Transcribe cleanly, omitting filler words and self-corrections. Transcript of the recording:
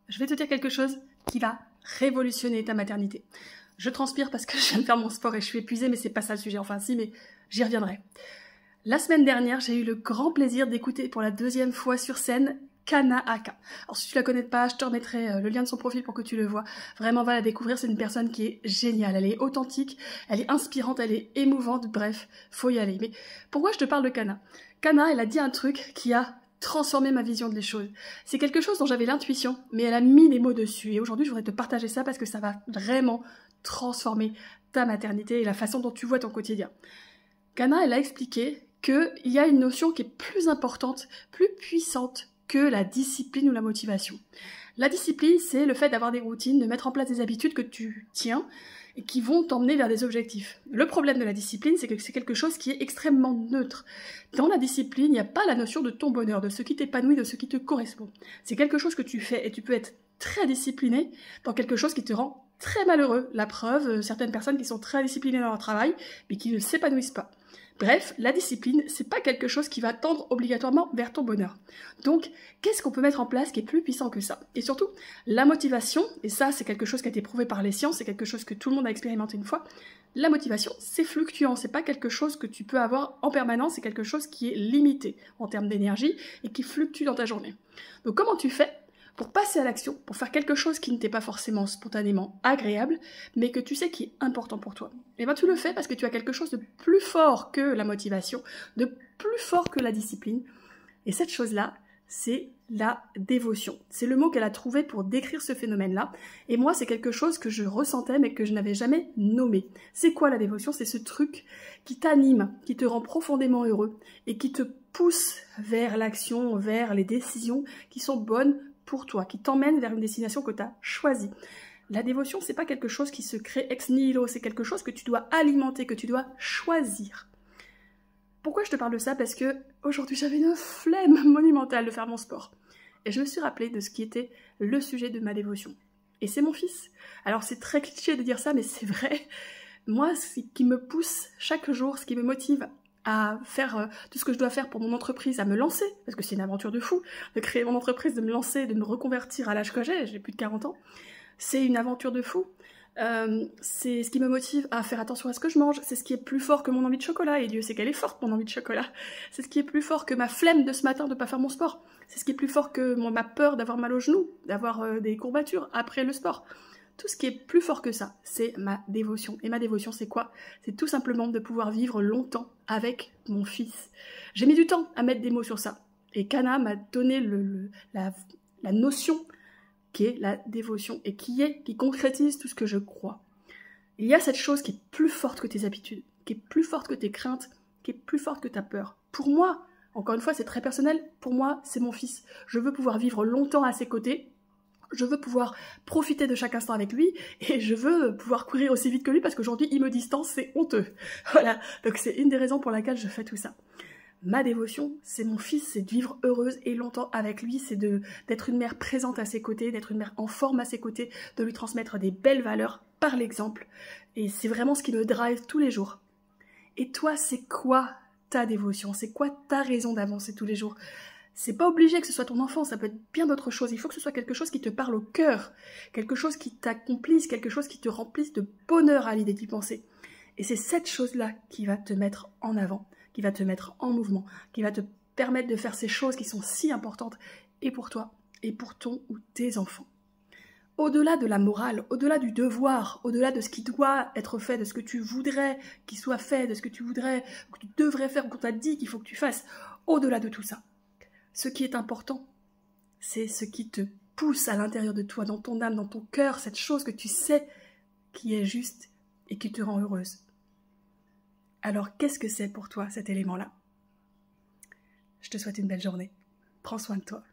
je vais te dire quelque chose qui va révolutionner ta maternité. Je transpire parce que je viens de faire mon sport et je suis épuisée, mais c'est pas ça le sujet. Enfin si, mais j'y reviendrai. La semaine dernière, j'ai eu le grand plaisir d'écouter pour la 2e fois sur scène Kana Aka. Alors si tu la connais pas, je te remettrai le lien de son profil pour que tu le vois. Vraiment, va la découvrir, c'est une personne qui est géniale. Elle est authentique, elle est inspirante, elle est émouvante, bref, faut y aller. Mais pourquoi je te parle de Kana? Kana, elle a dit un truc qui a transformé ma vision des choses. C'est quelque chose dont j'avais l'intuition, mais elle a mis des mots dessus. Et aujourd'hui, je voudrais te partager ça parce que ça va vraiment transformer ta maternité et la façon dont tu vois ton quotidien. Kana, elle a expliqué qu'il y a une notion qui est plus importante, plus puissante que la discipline ou la motivation. La discipline, c'est le fait d'avoir des routines, de mettre en place des habitudes que tu tiens et qui vont t'emmener vers des objectifs. Le problème de la discipline, c'est que c'est quelque chose qui est extrêmement neutre. Dans la discipline, il n'y a pas la notion de ton bonheur, de ce qui t'épanouit, de ce qui te correspond. C'est quelque chose que tu fais et tu peux être très discipliné dans quelque chose qui te rend très malheureux. La preuve, certaines personnes qui sont très disciplinées dans leur travail, mais qui ne s'épanouissent pas. Bref, la discipline, c'est pas quelque chose qui va tendre obligatoirement vers ton bonheur. Donc, qu'est-ce qu'on peut mettre en place qui est plus puissant que ça? Et surtout, la motivation, et ça c'est quelque chose qui a été prouvé par les sciences, c'est quelque chose que tout le monde a expérimenté une fois, la motivation, c'est fluctuant, c'est pas quelque chose que tu peux avoir en permanence, c'est quelque chose qui est limité en termes d'énergie et qui fluctue dans ta journée. Donc comment tu fais pour passer à l'action, pour faire quelque chose qui ne t'est pas forcément spontanément agréable, mais que tu sais qui est important pour toi? Et bien tu le fais parce que tu as quelque chose de plus fort que la motivation, de plus fort que la discipline. Et cette chose-là, c'est la dévotion. C'est le mot qu'elle a trouvé pour décrire ce phénomène-là. Et moi, c'est quelque chose que je ressentais, mais que je n'avais jamais nommé. C'est quoi la dévotion? C'est ce truc qui t'anime, qui te rend profondément heureux et qui te pousse vers l'action, vers les décisions qui sont bonnes pour toi, qui t'emmène vers une destination que tu as choisie. La dévotion, c'est pas quelque chose qui se crée ex nihilo, c'est quelque chose que tu dois alimenter, que tu dois choisir. Pourquoi je te parle de ça? Parce que aujourd'hui j'avais une flemme monumentale de faire mon sport. Et je me suis rappelé de ce qui était le sujet de ma dévotion. Et c'est mon fils. Alors c'est très cliché de dire ça, mais c'est vrai. Moi, ce qui me pousse chaque jour, ce qui me motive à faire tout ce que je dois faire pour mon entreprise, à me lancer, parce que c'est une aventure de fou, de créer mon entreprise, de me lancer, de me reconvertir à l'âge que j'ai plus de 40 ans, c'est une aventure de fou. C'est ce qui me motive à faire attention à ce que je mange, c'est ce qui est plus fort que mon envie de chocolat, et Dieu sait qu'elle est forte mon envie de chocolat, c'est ce qui est plus fort que ma flemme de ce matin de ne pas faire mon sport, c'est ce qui est plus fort que ma peur d'avoir mal aux genoux, d'avoir des courbatures après le sport. Tout ce qui est plus fort que ça, c'est ma dévotion. Et ma dévotion, c'est quoi? C'est tout simplement de pouvoir vivre longtemps avec mon fils. J'ai mis du temps à mettre des mots sur ça. Et Kana m'a donné la notion qui est la dévotion et qui concrétise tout ce que je crois. Il y a cette chose qui est plus forte que tes habitudes, qui est plus forte que tes craintes, qui est plus forte que ta peur. Pour moi, encore une fois, c'est très personnel, pour moi, c'est mon fils. Je veux pouvoir vivre longtemps à ses côtés. Je veux pouvoir profiter de chaque instant avec lui et je veux pouvoir courir aussi vite que lui parce qu'aujourd'hui il me distance, c'est honteux. Voilà, donc c'est une des raisons pour laquelle je fais tout ça. Ma dévotion, c'est mon fils, c'est de vivre heureuse et longtemps avec lui, c'est d'être une mère présente à ses côtés, d'être une mère en forme à ses côtés, de lui transmettre des belles valeurs par l'exemple. Et c'est vraiment ce qui me drive tous les jours. Et toi, c'est quoi ta dévotion? C'est quoi ta raison d'avancer tous les jours? C'est pas obligé que ce soit ton enfant, ça peut être bien d'autres choses. Il faut que ce soit quelque chose qui te parle au cœur, quelque chose qui t'accomplisse, quelque chose qui te remplisse de bonheur à l'idée d'y penser. Et c'est cette chose-là qui va te mettre en avant, qui va te mettre en mouvement, qui va te permettre de faire ces choses qui sont si importantes, et pour toi, et pour ton ou tes enfants. Au-delà de la morale, au-delà du devoir, au-delà de ce qui doit être fait, de ce que tu voudrais qu'il soit fait, de ce que tu voudrais, que tu devrais faire, ou qu'on t'a dit qu'il faut que tu fasses, au-delà de tout ça. Ce qui est important, c'est ce qui te pousse à l'intérieur de toi, dans ton âme, dans ton cœur, cette chose que tu sais qui est juste et qui te rend heureuse. Alors, qu'est-ce que c'est pour toi, cet élément-là? Je te souhaite une belle journée. Prends soin de toi.